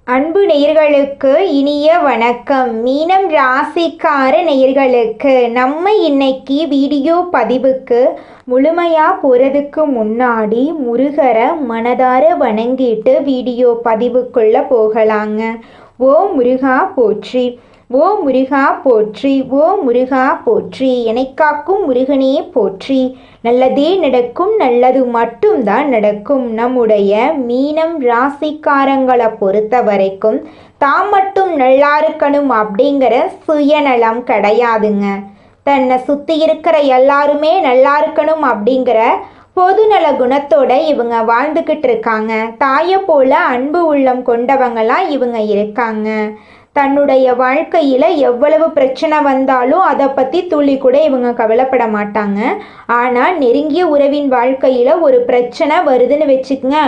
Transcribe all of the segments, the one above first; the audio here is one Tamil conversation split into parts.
அன்பு நேயர்களுக்கு இனிய வணக்கம். மீனம் ராசிக்கார நேயர்களுக்கு நம்ம இன்னைக்கு வீடியோ பதிவுக்கு முழுமையாக போகிறதுக்கு முன்னாடி முருகரை மனதார வணங்கிட்டு வீடியோ பதிவுக்குள்ளே போகலாங்க. ஓ முருகா போற்றி, ஓ முருகா போற்றி, ஓ முருகா போற்றி, எனக்காக்கும் முருகனே போற்றி. நல்லதே நடக்கும், நல்லது மட்டும்தான் நடக்கும். நம்முடைய மீனம் ராசிக்காரங்களை பொறுத்த வரைக்கும் தான் மட்டும் நல்லா இருக்கணும் அப்படிங்கிற சுயநலம் கிடையாதுங்க. தன்னை சுற்றி இருக்கிற எல்லாருமே நல்லா இருக்கணும் அப்படிங்கிற பொதுநல குணத்தோட இவங்க வாழ்ந்துக்கிட்டு இருக்காங்க. தாயை போல அன்பு உள்ளம் கொண்டவங்களாம் இவங்க இருக்காங்க. தன்னுடைய வாழ்க்கையில் எவ்வளவு பிரச்சனை வந்தாலும் அதை பற்றி துளி கூட இவங்க கவலைப்பட மாட்டாங்க. ஆனால் நெருங்கிய உறவின் வாழ்க்கையில் ஒரு பிரச்சனை வருதுன்னு வச்சுக்கோங்க,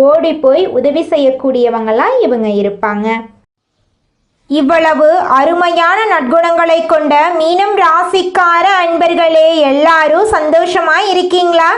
ஓடி போய் உதவி செய்யக்கூடியவங்களாம் இவங்க இருப்பாங்க. இவ்வளவு அருமையான நற்குணங்களை கொண்ட மீனம் ராசிக்கார அன்பர்களே, எல்லாரும் சந்தோஷமா இருக்கீங்களா?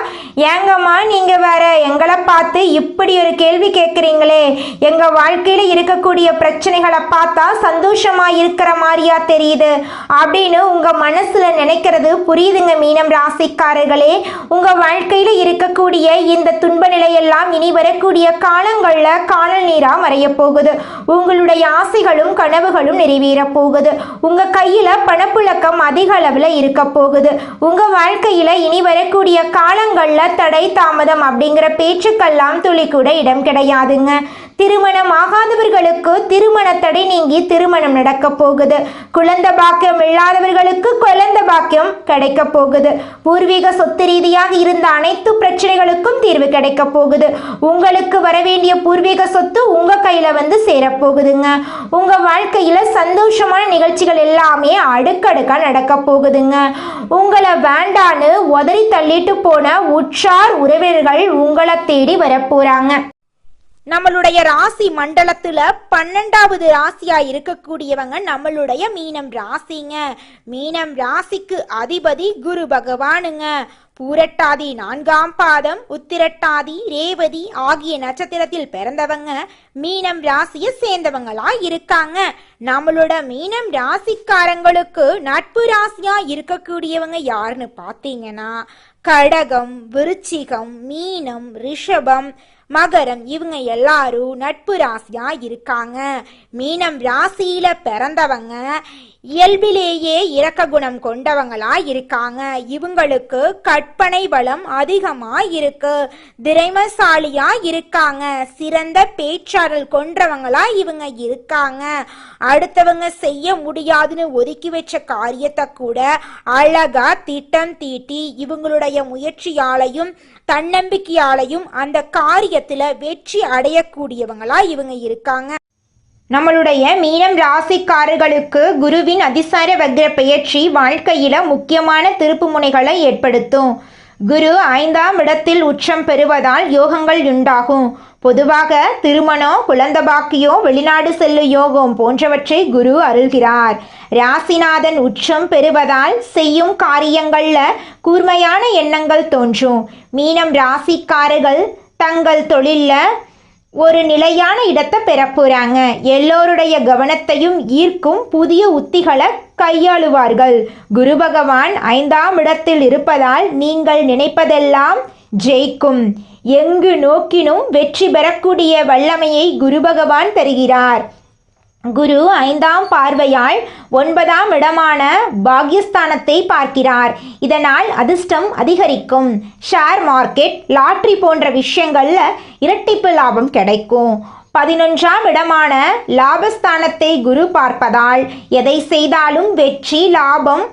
ஏங்கம்மா நீங்க வேற எங்களை பார்த்து இப்படி ஒரு கேள்வி கேட்குறீங்களே, எங்க வாழ்க்கையில இருக்கக்கூடிய பிரச்சனைகளை பார்த்தா சந்தோஷமா இருக்கிற மாதிரியா தெரியுது அப்படின்னு உங்க மனசுல நினைக்கிறது புரியுதுங்க. மீனம் ராசிக்காரர்களே, உங்க வாழ்க்கையில இருக்கக்கூடிய இந்த துன்ப நிலையெல்லாம் இனி வரக்கூடிய காலங்கள்ல காணல் நீரா மறைய போகுது. உங்களுடைய ஆசைகளும் கனவுகளும் நிறைவேற போகுது. உங்க கையில பணப்புழக்கம் அதிக அளவுல இருக்க போகுது. உங்க வாழ்க்கையில இனி வரக்கூடிய காலங்கள்ல தடை தாமதம் அப்படிங்கிற பேச்சுக்கெல்லாம் துளி கூட இடம் கிடையாதுங்க. திருமணம் ஆகாதவர்களுக்கு திருமண தடை நீங்கி திருமணம் நடக்க போகுது. குழந்தை பாக்கியம் இல்லாதவர்களுக்கு குழந்தை பாக்கியம் கிடைக்க போகுது. பூர்வீக சொத்து ரீதியாக இருந்த அனைத்து பிரச்சனைகளுக்கும் தீர்வு கிடைக்க போகுது. உங்களுக்கு வர வேண்டிய பூர்வீக சொத்து உங்க கையில வந்து சேரப்போகுதுங்க. உங்க வாழ்க்கையில சந்தோஷமான நிகழ்ச்சிகள் எல்லாமே அடுக்கடுக்கா நடக்க போகுதுங்க. உங்களை வேண்டான்னு உதறி தள்ளிட்டு போன உற்றார் உறவினர்கள் உங்களை தேடி வரப்போறாங்க. நம்மளுடைய ராசி மண்டலத்துல 12வது ராசியா இருக்கக்கூடியவங்க நம்மளுடைய மீனம் ராசிங்க. மீனம் ராசிக்கு அதிபதி குரு பகவானுங்க. பூரட்டாதி 4ஆம் பாதம், உத்திரட்டாதி, ரேவதி ஆகிய நட்சத்திரத்தில் பிறந்தவங்க மீனம் ராசியை சேர்ந்தவங்களா இருக்காங்க. நம்மளோட மீனம் ராசிக்காரங்களுக்கு நட்பு ராசியா இருக்கக்கூடியவங்க யாருன்னு பார்த்தீங்கன்னா கடகம், விருச்சிகம், மீனம், ரிஷபம், மகரம், இவங்க எல்லாரும் நட்பு ராசியா இருக்காங்க. மீனம் ராசியில பிறந்தவங்க இயல்பிலேயே இரக்க குணம் கொண்டவங்களா இருக்காங்க. இவங்களுக்கு கற்பனை பலம் அதிகமா இருக்கு. திறமைசாலியா இருக்காங்க. சிறந்த பேச்சாற்றல் கொண்டவங்களா இவங்க இருக்காங்க. அடுத்தவங்க செய்ய முடியாதுன்னு ஒதுக்கி வச்ச காரியத்தை கூட அழகா திட்டம் தீட்டி இவங்களுடைய முயற்சியாலையும் தன்னம்பிக்கையாலையும் அந்த காரியத்துல வெற்றி அடையக்கூடியவங்களா இவங்க இருக்காங்க. நம்மளுடைய மீனம் ராசிக்காரர்களுக்கு குருவின் அதிசார வக்ர பெயர்ச்சி வாழ்க்கையில முக்கியமான திருப்பு முனைகளை ஏற்படுத்தும். குரு 5ஆம் இடத்தில் உச்சம் பெறுவதால் யோகங்கள் உண்டாகும். பொதுவாக திருமணம், குழந்தை பாக்கியம், வெளிநாடு செல்லும் யோகம் போன்றவற்றை குரு அருள்கிறார். ராசிநாதன் உச்சம் பெறுவதால் செய்யும் காரியங்கள்ல கூர்மையான எண்ணங்கள் தோன்றும். மீனம் ராசிக்காரர்கள் தங்கள் தொழில்ல ஒரு நிலையான இடத்தை பெற போறாங்க. எல்லோருடைய கவனத்தையும் ஈர்க்கும் புதிய உத்திகளை கையாளுவார்கள். குரு பகவான் 5ஆம் இடத்தில் இருப்பதால் நீங்கள் நினைப்பதெல்லாம் ஜெயிக்கும். எங்கு நோக்கினும் வெற்றி பெறக்கூடிய வல்லமையை குரு பகவான் தருகிறார். குரு 5ஆம் பார்வையால் 9ஆம் இடமான பாக்யஸ்தானத்தை பார்க்கிறார். இதனால் அதிர்ஷ்டம் அதிகரிக்கும். ஷேர் மார்க்கெட், லாட்ரி போன்ற விஷயங்கள்ல இரட்டிப்பு லாபம் கிடைக்கும். 11ஆம் இடமான லாபஸ்தானத்தை குரு பார்ப்பதால் எதை செய்தாலும் வெற்றி, லாபம்,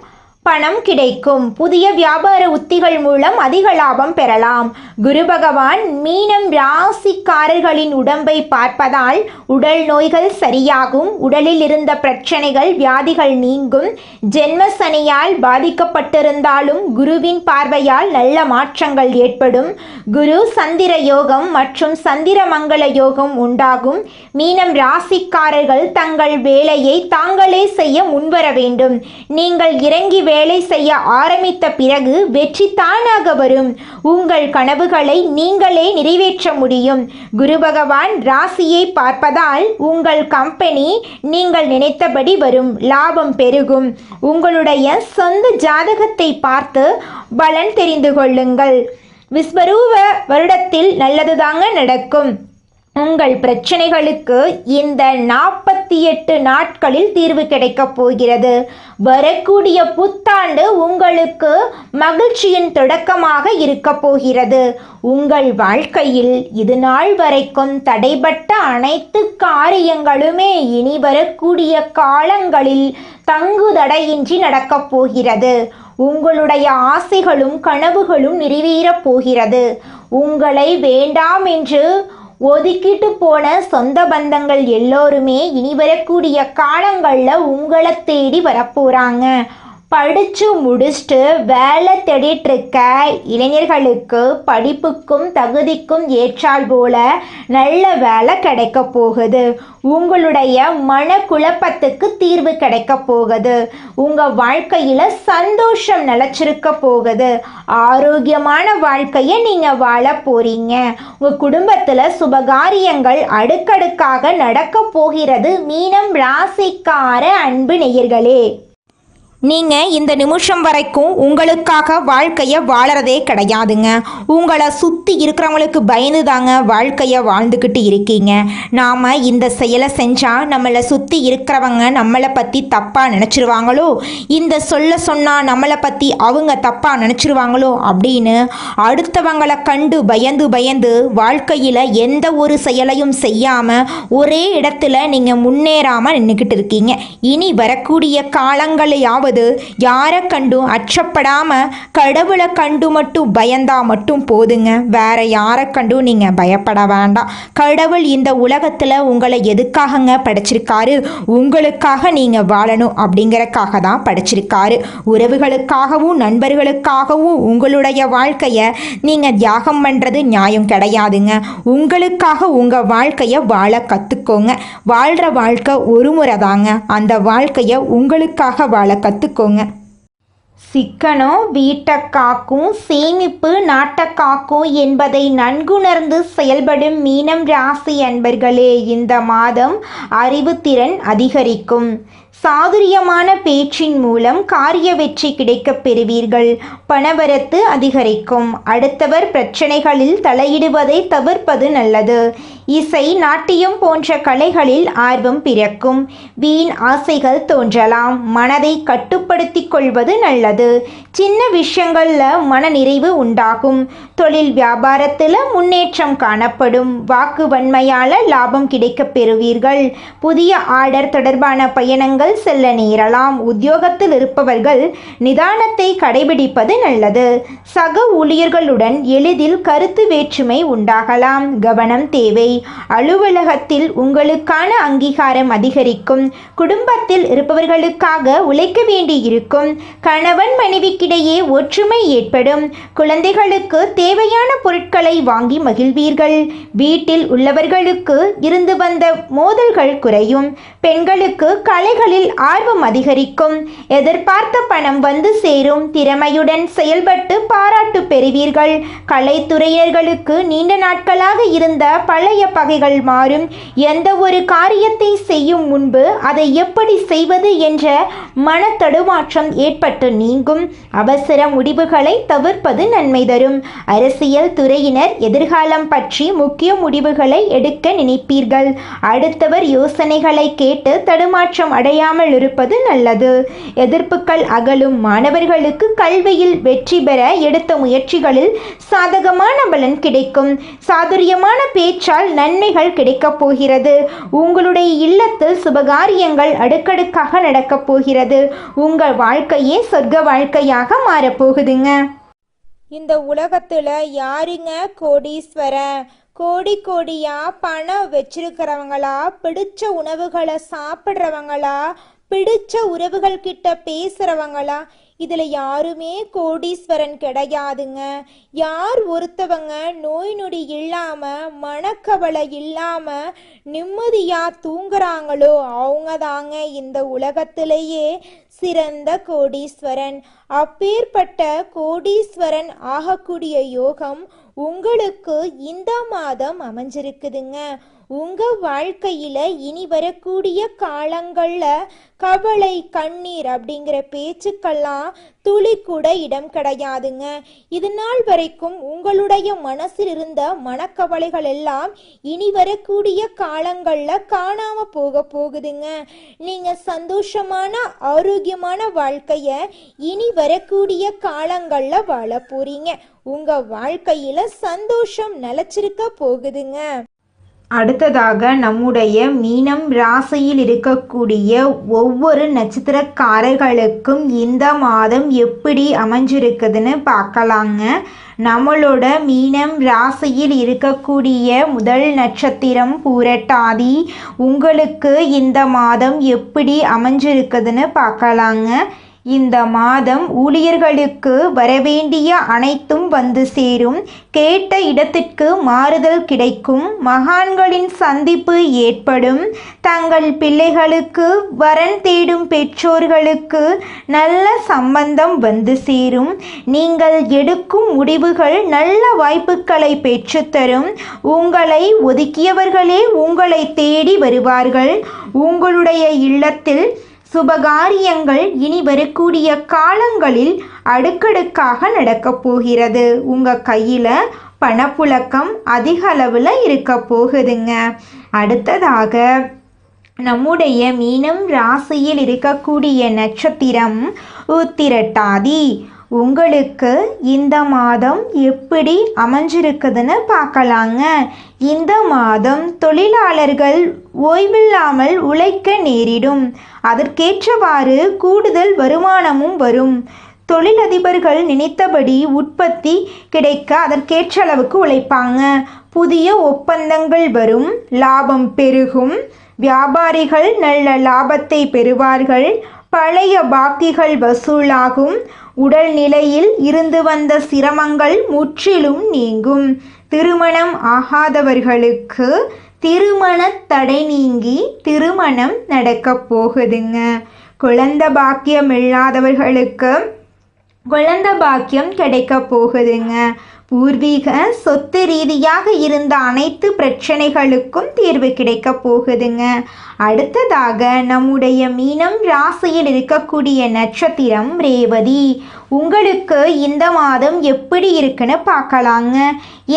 பணம் கிடைக்கும். புதிய வியாபார உத்திகள் மூலம் அதிக லாபம் பெறலாம். குரு பகவான் மீனம் ராசிக்காரர்களின் உடம்பை பார்ப்பதால் உடல் நோய்கள் சரியாகும். உடலில் இருந்த பிரச்சனைகள், வியாதிகள் நீங்கும். ஜென்ம சனியால் பாதிக்கப்பட்டிருந்தாலும் குருவின் பார்வையால் நல்ல மாற்றங்கள் ஏற்படும். குரு சந்திர யோகம் மற்றும் சந்திர மங்கள யோகம் உண்டாகும். மீனம் ராசிக்காரர்கள் தங்கள் வேலையை தாங்களே செய்ய முன்வர வேண்டும். நீங்கள் இறங்கி வேலை செய்ய ஆரம்பித்த பிறகு வெற்றி தானாக வரும். உங்கள் கனவுகளை நீங்களே நிறைவேற்ற முடியும். குரு பகவான் ராசியை பார்ப்பதால் உங்கள் கம்பெனி நீங்கள் நினைத்தபடி வரும். லாபம் பெருகும். உங்களுடைய சொந்த ஜாதகத்தை பார்த்து பலன் தெரிந்து கொள்ளுங்கள். விஸ்வரூப வருடத்தில் நல்லதுதாங்க நடக்கும். உங்கள் பிரச்சனைகளுக்கு இந்த 48 நாட்களில் தீர்வு கிடைக்கப் போகிறது. வரக்கூடிய புத்தாண்டு உங்களுக்கு மகிழ்ச்சியின் தொடக்கமாக இருக்கப் போகிறது. உங்கள் வாழ்க்கையில் இது நாள் வரைக்கும் தடைபட்ட அனைத்து காரியங்களுமே இனி வரக்கூடிய காலங்களில் தங்குதடையின்றி நடக்கப் போகிறது. உங்களுடைய ஆசைகளும் கனவுகளும் நிறைவேறப் போகிறது. உங்களை வேண்டாம் என்று ஒதுக்கிட்டு போன சொந்த பந்தங்கள் எல்லோருமே இனி வரக்கூடிய காலங்களில் உங்களை தேடி வரப்போகிறாங்க. படித்து முடிச்சுட்டு வேலை தேடிட்டு இருக்க இளைஞர்களுக்கு படிப்புக்கும் தகுதிக்கும் ஏற்றால் போல நல்ல வேலை கிடைக்க போகுது. உங்களுடைய மனக்குழப்பத்துக்கு தீர்வு கிடைக்க போகுது. உங்கள் வாழ்க்கையில் சந்தோஷம் நிலச்சிருக்க போகுது. ஆரோக்கியமான வாழ்க்கையை நீங்கள் வாழ போகிறீங்க. உங்கள் குடும்பத்தில் சுபகாரியங்கள் அடுக்கடுக்காக நடக்க போகிறது. மீனம் ராசிக்கார அன்பு நேயர்களே, நீங்கள் இந்த நிமிஷம் வரைக்கும் உங்களுக்காக வாழ்க்கையை வாழறதே கிடையாதுங்க. உங்களை சுற்றி இருக்கிறவங்களுக்கு பயந்து தாங்க வாழ்க்கையை வாழ்ந்துக்கிட்டு இருக்கீங்க. நாம் இந்த செயலை செஞ்சால் நம்மளை சுற்றி இருக்கிறவங்க நம்மளை பற்றி தப்பாக நினச்சிருவாங்களோ, இந்த சொன்னால் நம்மளை பற்றி அவங்க தப்பாக நினச்சிருவாங்களோ அப்படின்னு அடுத்தவங்களை கண்டு பயந்து வாழ்க்கையில் எந்த ஒரு செயலையும் செய்யாமல் ஒரே இடத்துல நீங்கள் முன்னேறாமல் நின்றுக்கிட்டு இருக்கீங்க. இனி வரக்கூடிய காலங்களையாவது யாரை கண்டும் அச்சப்படாம கடவுளை கண்டு மட்டும் பயந்தா மட்டும் போதுங்க. வேற யாரை கண்டும் நீங்க பயப்பட வேண்டாம். கடவுள் இந்த உலகத்துல உங்களை எதுக்காகங்க படைச்சிருக்காரு? உங்களுக்காக நீங்க வாழணும் அப்படிங்கறக்காக தான் படைச்சிருக்காரு. உறவுகளுக்காகவும் நண்பர்களுக்காகவும் உங்களுடைய வாழ்க்கைய நீங்க தியாகம் பண்றது நியாயம் கிடையாதுங்க. உங்களுக்காக உங்க வாழ்க்கைய வாழ கத்துக்கோங்க. வாழ்ற வாழ்க்கை ஒரு முறை தாங்க. அந்த வாழ்க்கைய உங்களுக்காக வாழ கத்துக்கோங்க. சிக்கனம் வீட்டை காக்கும், சேமிப்பு நாட்டை காக்கும் என்பதை நன்குணர்ந்து செயல்படும் மீனம் ராசி அன்பர்களே, இந்த மாதம் அறிவுத்திறன் அதிகரிக்கும். சாதுரியமான பேச்சின் மூலம் காரிய வெற்றி கிடைக்கப் பெறுவீர்கள். பணவரத்து அதிகரிக்கும். அடுத்தவர் பிரச்சனைகளில் தலையிடுவதை தவிர்ப்பது நல்லது. இசை, நாட்டியம் போன்ற கலைகளில் ஆர்வம் பிறக்கும். வீண் ஆசைகள் தோன்றலாம். மனதை கட்டுப்படுத்திக் கொள்வது நல்லது. சின்ன விஷயங்களில் மன நிறைவு உண்டாகும். தொழில் வியாபாரத்தில் முன்னேற்றம் காணப்படும். வாக்கு வன்மையால் லாபம் கிடைக்கப் பெறுவீர்கள். புதிய ஆர்டர் தொடர்பான பயணங்கள் செல்ல நேரலாம். உத்தியோகத்தில் இருப்பவர்கள் நிதானத்தை கடைபிடிப்பது நல்லது. சக ஊழியர்களுடன் எளிதில் கருத்து வேற்றுமை உண்டாகலாம். கவனம் தேவை. அலுவலகத்தில் உங்களுக்கான அங்கீகாரம் அதிகரிக்கும். குடும்பத்தில் இருப்பவர்களுக்காக உழைக்க வேண்டி இருக்கும். கணவன் மனைவிக்கிடையே ஒற்றுமை ஏற்படும். குழந்தைகளுக்கு தேவையான பொருட்களை வாங்கி மகிழ்வீர்கள். வீட்டில் உள்ளவர்களுக்கு இருந்து வந்த மோதல்கள் குறையும். பெண்களுக்கு கலைகளில் ஆர்வம் அதிகரிக்கும். எதிர்பார்த்த பணம் வந்து சேரும். திறமையுடன் செயல்பட்டு பாராட்டு பெறுவீர்கள். கலைத்துறையினர்களுக்கு நீண்ட நாட்களாக இருந்த பழைய பகைகள் மாறும். எந்த ஒரு காரியத்தை செய்யும் முன்பு அதை எப்படி செய்வது என்ற மன தடுமாற்றம் ஏற்பட்டு நீங்கும். அவசர முடிவுகளை தவிர்ப்பது நன்மை தரும். அரசியல் துறையினர் எதிர்காலம் பற்றி முக்கிய முடிவுகளை எடுக்க நினைப்பீர்கள். அடுத்தவர் யோசனைகளை கேட்டு தடுமாற்றம் அடையாமல் இருப்பது நல்லது. எதிர்ப்புகள் அகலும். மாணவர்களுக்கு கல்வியில் வெற்றி பெற எடுத்த முயற்சிகளில் சாதகமான பலன் கிடைக்கும். சாதுரியமான பேச்சால் நன்மைகள் கிடைக்கப் போகிறது. உங்களுடைய இல்லத்தில் சுபகாரியங்கள் அடுக்கடுக்காக நடக்கப் போகிறது. உங்கள் வாழ்க்கையே சொர்க்க வாழ்க்கையாக மாறப்போகுதுங்க. இந்த உலகத்துல யாருங்க கோடீஸ்வரன்? கோடியா பணம் வச்சிருக்கிறவங்களா, பிடிச்ச உணவுகளை சாப்பிட்றவங்களா, பிடிச்ச உறவுகள் கிட்ட பேசுறவங்களா? இதுல யாருமே கோடீஸ்வரன் கிடையாதுங்க. யார் ஒருத்தவங்க நோய் நொடி இல்லாம மனக்கவலை இல்லாம நிம்மதியா தூங்குறாங்களோ அவங்க தாங்க இந்த உலகத்திலேயே சிறந்த கோடீஸ்வரன். அப்பேற்பட்ட கோடீஸ்வரன் ஆகக்கூடிய யோகம் உங்களுக்கு இந்த மாதம் அமைஞ்சிருக்குதுங்க. உங்க வாழ்க்கையில இனி வரக்கூடிய காலங்கள்ல கவலை கண்ணீர் அப்படிங்கிற பேச்சுக்கெல்லாம் துளி கூட இடம் கிடையாதுங்க. இது நாள் வரைக்கும் உங்களுடைய மனசில் இருந்த மனக்கவலைகள் எல்லாம் இனி வரக்கூடிய காலங்கள்ல காணாம போகுதுங்க. நீங்க சந்தோஷமான ஆரோக்கியமான வாழ்க்கைய இனி வரக்கூடிய காலங்கள்ல வாழ போறீங்க. உங்க வாழ்க்கையில சந்தோஷம் நிலைச்சிருக்க போகுதுங்க. அடுத்ததாக நம்முடைய மீனம் ராசியில் இருக்கக்கூடிய ஒவ்வொரு நட்சத்திரக்காரர்களுக்கும் இந்த மாதம் எப்படி அமைஞ்சிருக்குதுன்னு பார்க்கலாங்க. நம்மளோட மீனம் ராசியில் இருக்கக்கூடிய முதல் நட்சத்திரம் பூரட்டாதி. உங்களுக்கு இந்த மாதம் எப்படி அமைஞ்சிருக்குதுன்னு பார்க்கலாங்க. இந்த மாதம் ஊழியர்களுக்கு வரவேண்டிய அனைத்தும் வந்து சேரும். கேட்ட இடத்திற்கு மாறுதல் கிடைக்கும். மகான்களின் சந்திப்பு ஏற்படும். தங்கள் பிள்ளைகளுக்கு வரன் தேடும் பெற்றோர்களுக்கு நல்ல சம்பந்தம் வந்து சேரும். நீங்கள் எடுக்கும் முடிவுகள் நல்ல வாய்ப்புகளை பெற்றுத்தரும். உங்களை ஒதுக்கியவர்களே உங்களை தேடி வருவார்கள். உங்களுடைய இல்லத்தில் சுபகாரியங்கள் இனி வரக்கூடிய காலங்களில் அடுக்கடுக்காக நடக்கப் போகிறது. உங்கள் கையில் பணப்புழக்கம் அதிக அளவில் இருக்க போகுதுங்க. அடுத்ததாக நம்முடைய மீனம் ராசியில் இருக்கக்கூடிய நட்சத்திரம் உத்திரட்டாதி. உங்களுக்கு இந்த மாதம் எப்படி அமைஞ்சிருக்குதுன்னு பார்க்கலாங்க. இந்த மாதம் தொழிலாளர்கள் ஓய்வில்லாமல் உழைக்க நேரிடும். அதற்கேற்றவாறு கூடுதல் வருமானமும் வரும். தொழிலதிபர்கள் நினைத்தபடி உற்பத்தி கிடைக்க அதற்கேற்ற அளவுக்கு உழைப்பாங்க. புதிய ஒப்பந்தங்கள் வரும். லாபம் பெருகும். வியாபாரிகள் நல்ல லாபத்தை பெறுவார்கள். பழைய பாக்கிகள் வசூலாகும். உடல்நிலையில் இருந்து வந்த சிரமங்கள் முற்றிலும் நீங்கும். திருமணம் ஆகாதவர்களுக்கு திருமண தடை நீங்கி திருமணம் நடக்கப் போகுதுங்க. குழந்தை பாக்கியம் இல்லாதவர்களுக்கு குழந்தை பாக்கியம் கிடைக்க போகுதுங்க. பூர்வீக சொத்து ரீதியாக இருந்த அனைத்து பிரச்சனைகளுக்கும் தீர்வு கிடைக்க போகுதுங்க. அடுத்ததாக நம்முடைய மீனம் ராசியில் இருக்கக்கூடிய நட்சத்திரம் ரேவதி. உங்களுக்கு இந்த மாதம் எப்படி இருக்குன்னு பார்க்கலாங்க.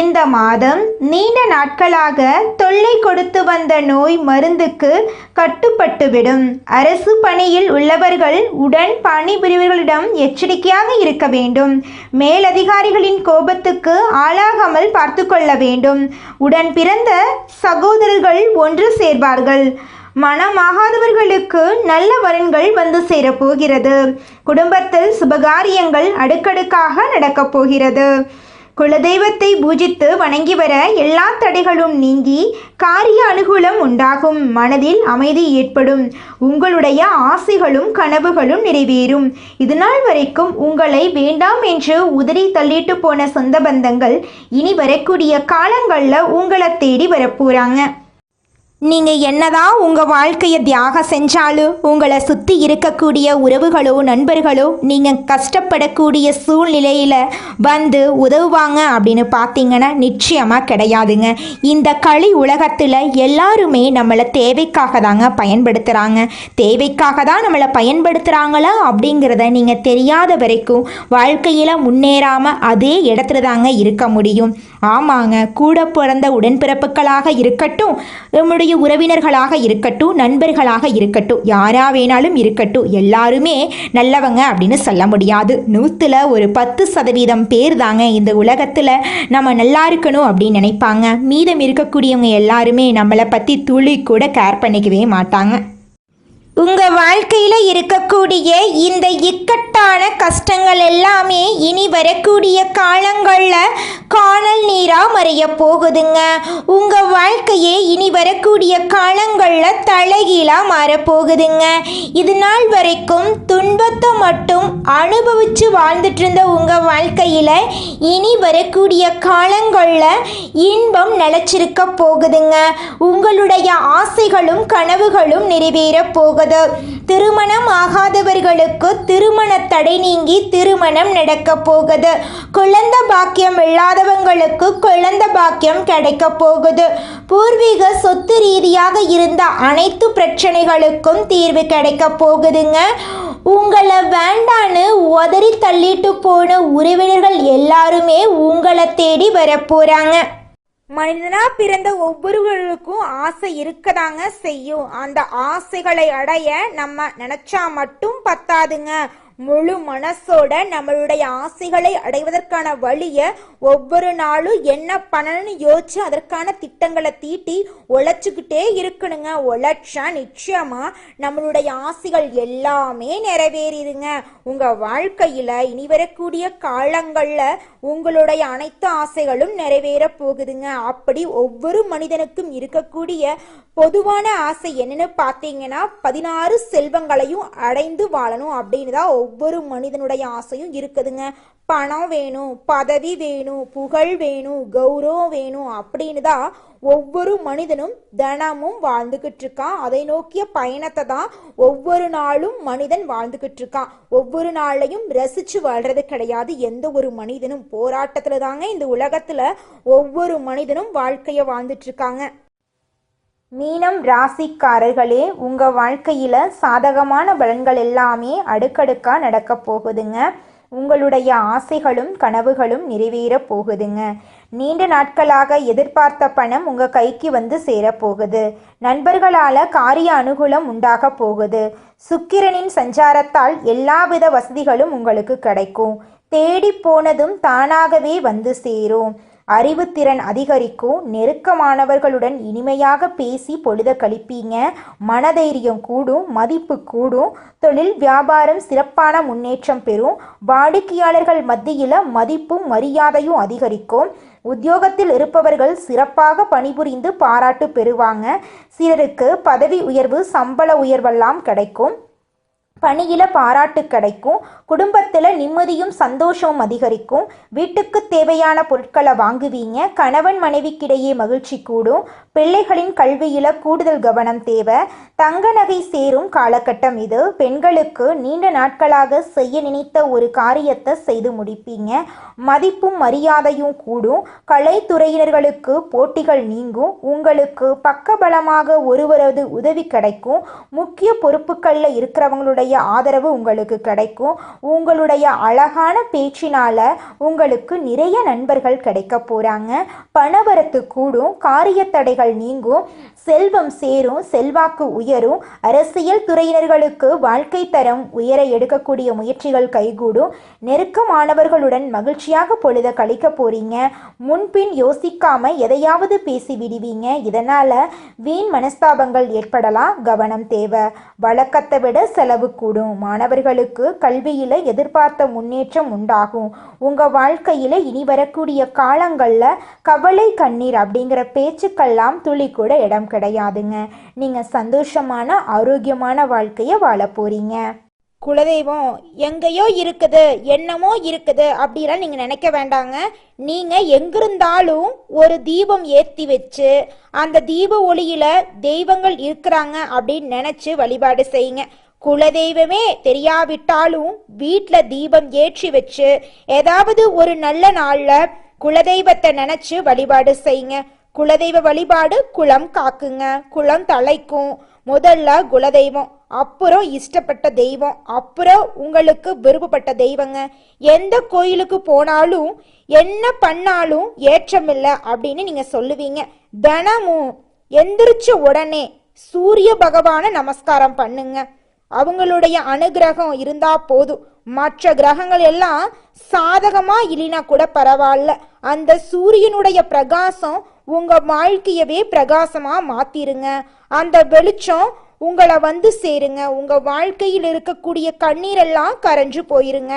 இந்த மாதம் நீண்ட நாட்களாக தொல்லை கொடுத்து வந்த நோய் மருந்துக்கு கட்டுப்பட்டுவிடும். அரசு பணியில் உள்ளவர்கள் உடன் பணிபுரிவர்களிடம் எச்சரிக்கையாக இருக்க வேண்டும். மேலதிகாரிகளின் கோபத்துக்கு ஆளாகாமல் பார்த்து கொள்ள வேண்டும். உடன் பிறந்த சகோதரர்கள் ஒன்று சேர்வார்கள். மனமாகாதவர்களுக்கு நல்ல வரன்கள் வந்து சேரப்போகிறது. குடும்பத்தில் சுபகாரியங்கள் அடுக்கடுக்காக நடக்கப் போகிறது. குலதெய்வத்தை பூஜித்து வணங்கி வர எல்லா தடைகளும் நீங்கி காரிய அனுகூலம் உண்டாகும். மனதில் அமைதி ஏற்படும். உங்களுடைய ஆசைகளும் கனவுகளும் நிறைவேறும். இதுநாள் வரைக்கும் உங்களை வேண்டாம் என்று உதறி தள்ளிட்டு போன சொந்த பந்தங்கள் இனி வரக்கூடிய காலங்களில் உங்களை தேடி வரப்போகிறாங்க. நீங்கள் என்னதான் உங்கள் வாழ்க்கையை தியாகம் செஞ்சாலும் உங்களை சுற்றி இருக்கக்கூடிய உறவுகளோ நண்பர்களோ நீங்கள் கஷ்டப்படக்கூடிய சூழ்நிலையில் வந்து உதவுவாங்க அப்படின்னு பார்த்தீங்கன்னா நிச்சயமாக கிடையாதுங்க. இந்த களி உலகத்தில் எல்லாருமே நம்மளை தேவைக்காக தாங்க பயன்படுத்துகிறாங்க. தேவைக்காக தான் நம்மளை பயன்படுத்துகிறாங்களா அப்படிங்கிறத நீங்கள் தெரியாத வரைக்கும் வாழ்க்கையில் முன்னேறாமல் அதே இடத்துல தாங்க இருக்க முடியும். ஆமாங்க, கூட பிறந்த உடன்பிறப்புகளாக இருக்கட்டும், நம்முடைய உறவினர்களாக இருக்கட்டும், நண்பர்களாக இருக்கட்டும், யாரா வேணாலும் இருக்கட்டும், எல்லாருமே நல்லவங்க அப்படின்னு சொல்ல முடியாது. 100ல் ஒரு 10% பேர் தாங்க இந்த உலகத்தில் நம்ம நல்லா இருக்கணும் அப்படின்னு நினைப்பாங்க. மீதம் இருக்கக்கூடியவங்க எல்லாருமே நம்மளை பற்றி துளி கூட கேர் பண்ணிக்கவே மாட்டாங்க. உங்கள் வாழ்க்கையில் இருக்கக்கூடிய இந்த இக்கட்டான கஷ்டங்கள் எல்லாமே இனி வரக்கூடிய காலங்களில் காணல் நீராக மறைய போகுதுங்க. உங்கள் வாழ்க்கையே இனி வரக்கூடிய காலங்களில் தலைகீழாக மாறப்போகுதுங்க. இது நாள் வரைக்கும் துன்பத்தை மட்டும் அனுபவித்து வாழ்ந்துட்டு இருந்த உங்கள் வாழ்க்கையில் இனி வரக்கூடிய காலங்களில் இன்பம் நிலச்சிருக்க போகுதுங்க. உங்களுடைய ஆசைகளும் கனவுகளும் நிறைவேற போகுது. போகுது. திருமணம் ஆகாதவர்களுக்கு திருமண தடை நீங்கி திருமணம் நடக்க போகுது. குழந்தை பாக்கியம் இல்லாதவங்களுக்கு குழந்தை பாக்கியம் கிடைக்க போகுது. பூர்வீக சொத்து ரீதியாக இருந்த அனைத்து பிரச்சனைகளுக்கும் தீர்வு கிடைக்க போகுதுங்க. உங்களை வேண்டான்னு உதறி தள்ளிட்டு போன உறவினர்கள் எல்லாருமே உங்களை தேடி வரப்போறாங்க. மனிதனா பிறந்த ஒவ்வொருவருக்கும் ஆசை இருக்கதாங்க செய்யும். அந்த ஆசைகளை அடைய நம்ம நினைச்சா மட்டும் பத்தாதுங்க. முழு மனசோட நம்மளுடைய ஆசைகளை அடைவதற்கான வழியை ஒவ்வொரு நாளும் என்ன பண்ணணும்னு யோசிச்சு அதற்கான திட்டங்களை தீட்டி உழைச்சிக்கிட்டே இருக்கணுங்க. உழைச்சா நிச்சயமா நம்மளுடைய ஆசைகள் எல்லாமே நிறைவேறிடுங்க. உங்க வாழ்க்கையில இனி வரக்கூடிய காலங்கள்ல உங்களுடைய அனைத்து ஆசைகளும் நிறைவேற போகுதுங்க. அப்படி ஒவ்வொரு மனிதனுக்கும் இருக்கக்கூடிய பொதுவான ஆசை என்னன்னு பார்த்தீங்கன்னா 16 செல்வங்களையும் அடைந்து வாழணும் அப்படின்னு தான் ஒவ்வொரு மனிதனுடைய ஆசையும் இருக்குதுங்க. பணம் வேணும், பதவி வேணும், புகழ் வேணும், கௌரவம் வேணும் அப்படின்னு தான் ஒவ்வொரு மனிதனும் தினமும் வாழ்ந்துகிட்டு இருக்கான். அதை நோக்கிய பயணத்தை தான் ஒவ்வொரு நாளும் மனிதன் வாழ்ந்துகிட்டு இருக்கான். ஒவ்வொரு நாளையும் ரசிச்சு வாழ்றது கிடையாது எந்த ஒரு மனிதனும். போராட்டத்துல தாங்க இந்த உலகத்துல ஒவ்வொரு மனிதனும் வாழ்க்கைய வாழ்ந்துட்டு இருக்காங்க. மீனம் ராசிக்காரர்களே, உங்கள் வாழ்க்கையில் சாதகமான பலன்கள் எல்லாமே அடுக்கடுக்கா நடக்க போகுதுங்க. உங்களுடைய ஆசைகளும் கனவுகளும் நிறைவேற போகுதுங்க. நீண்ட நாட்களாக எதிர்பார்த்த பணம் உங்கள் கைக்கு வந்து சேரப்போகுது. நண்பர்களால் காரிய அனுகூலம் உண்டாக போகுது. சுக்கிரனின் சஞ்சாரத்தால் எல்லாவித வசதிகளும் உங்களுக்கு கிடைக்கும். தேடி போனதும் தானாகவே வந்து சேரும். அறிவுத்திறன் அதிகரிக்கும். நெருக்கமானவர்களுடன் இனிமையாக பேசி பொழுத கழிப்பீங்க. மனதைரியம் கூடும், மதிப்பு கூடும். தொழில் வியாபாரம் சிறப்பான முன்னேற்றம் பெறும். வாடிக்கையாளர்கள் மத்தியில் மதிப்பும் மரியாதையும் அதிகரிக்கும். உத்தியோகத்தில் இருப்பவர்கள் சிறப்பாக பணிபுரிந்து பாராட்டு பெறுவாங்க. சிலருக்கு பதவி உயர்வு, சம்பள உயர்வெல்லாம் கிடைக்கும். பணியில பாராட்டு கிடைக்கும். குடும்பத்தில் நிம்மதியும் சந்தோஷமும் அதிகரிக்கும். வீட்டுக்கு தேவையான பொருட்களை வாங்குவீங்க. கணவன் மனைவிக்கிடையே மகிழ்ச்சி கூடும். பிள்ளைகளின் கல்வியில கூடுதல் கவனம் தேவை. தங்க நகை சேரும் காலகட்டம் இது. பெண்களுக்கு நீண்ட நாட்களாக செய்ய நினைத்த ஒரு காரியத்தை செய்து முடிப்பீங்க. மதிப்பும் மரியாதையும் கூடும். கலைத்துறையினர்களுக்கு போட்டிகள் நீங்கும். உங்களுக்கு பக்கபலமாக ஒருவரது உதவி கிடைக்கும். முக்கிய பொறுப்புகளில் இருக்கிறவங்களுடைய ஆதரவு உங்களுக்கு கிடைக்கும். உங்களுடைய அழகான பேச்சினால உங்களுக்கு நிறைய நண்பர்கள் கிடைக்க போறாங்க. பணவரத்து கூடும். காரிய தடைகள் நீங்கும். செல்வம் சேரும். செல்வாக்கு உயரும். அரசியல் துறையினர்களுக்கு வாழ்க்கை தரம் உயர எடுக்கக்கூடிய முயற்சிகள் கைகூடும். நெருக்கமானவர்களுடன் மகிழ்ச்சியாக பொழுத கழிக்க போறீங்க. முன்பின் யோசிக்காம எதையாவது பேசி விடுவீங்க. இதனால வீண் மனஸ்தாபங்கள் ஏற்படலாம். கவனம் தேவை. வழக்கத்தை விட செலவு கூடும். மாணவர்களுக்கு கல்வியில எதிர்பார்த்த முன்னேற்றம் உண்டாகும். உங்க வாழ்க்கையில இனி வரக்கூடிய காலங்கள்ல கவலை கண்ணீர் அப்படிங்கிற பேச்சுக்கெல்லாம் துளி கூட இடம் கிடையாதுங்க. நீங்க சந்தோஷமான ஆரோக்கியமான வாழ்க்கைய வாழ போறீங்க. குலதெய்வம் எங்கேயோ இருக்குது, என்னமோ இருக்குது அப்படிலாம் நீங்க நினைக்க வேண்டாங்க. நீங்க எங்கிருந்தாலும் ஒரு தீபம் ஏற்றி வச்சு அந்த தீப ஒளியில தெய்வங்கள் இருக்கிறாங்க அப்படின்னு நினைச்சு வழிபாடு செய்யுங்க. குலதெய்வமே தெரியாவிட்டாலும் வீட்டில் தீபம் ஏற்றி வச்சு ஏதாவது ஒரு நல்ல நாள்ல குலதெய்வத்தை நினைச்சு வழிபாடு செய்யுங்க. குலதெய்வ வழிபாடு குலம் காக்குங்க, குலம் தலைக்கும். முதல்ல குலதெய்வம், அப்புறம் இஷ்டப்பட்ட தெய்வம், அப்புறம் உங்களுக்கு விருப்பப்பட்ட தெய்வங்க. எந்த கோயிலுக்கு போனாலும் என்ன பண்ணாலும் ஏற்றமில்லை அப்படின்னு நீங்க சொல்லுவீங்க. தினமும் எந்திரிச்ச உடனே சூரிய பகவான நமஸ்காரம் பண்ணுங்க. அவங்களுடைய அனுகிரகம் இருந்தா போதும். மற்ற கிரகங்கள் எல்லாம் சாதகமா இல்லைனா கூட பரவாயில்ல. அந்த சூரியனுடைய பிரகாசம் உங்க வாழ்க்கையவே பிரகாசமா மாத்திருங்க. அந்த வெளிச்சம் உங்களை வந்து சேருங்க. உங்க வாழ்க்கையில் இருக்கக்கூடிய கண்ணீரெல்லாம் கரைஞ்சு போயிருங்க.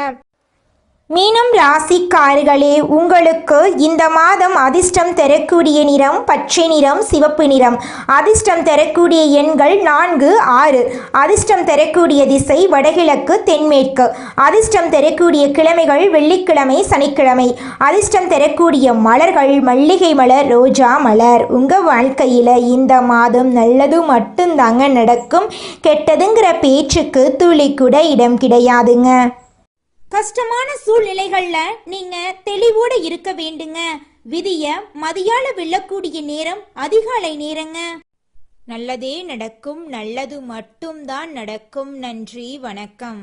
மீனம் ராசிக்காரர்களே, உங்களுக்கு இந்த மாதம் அதிர்ஷ்டம் தரக்கூடிய நிறம் பச்சை நிறம், சிவப்பு நிறம். அதிர்ஷ்டம் தரக்கூடிய எண்கள் 4, 6. அதிர்ஷ்டம் தரக்கூடிய திசை வடகிழக்கு, தென்மேற்கு. அதிர்ஷ்டம் தரக்கூடிய கிழமைகள் வெள்ளிக்கிழமை, சனிக்கிழமை. அதிர்ஷ்டம் தரக்கூடிய மலர்கள் மல்லிகை மலர், ரோஜா மலர். உங்கள் வாழ்க்கையில் இந்த மாதம் நல்லது மட்டும்தாங்க நடக்கும். கெட்டதுங்கிற பேச்சுக்கு துளி கூட இடம் கிடையாதுங்க. கஷ்டமான சூழ்நிலைகள்ல நீங்க தெளிவோட இருக்க வேண்டுங்க. விதிய மதியால வெல்லக்கூடிய நேரம் அதிகாலை நேரங்க. நல்லதே நடக்கும், நல்லது மட்டும்தான் நடக்கும். நன்றி, வணக்கம்.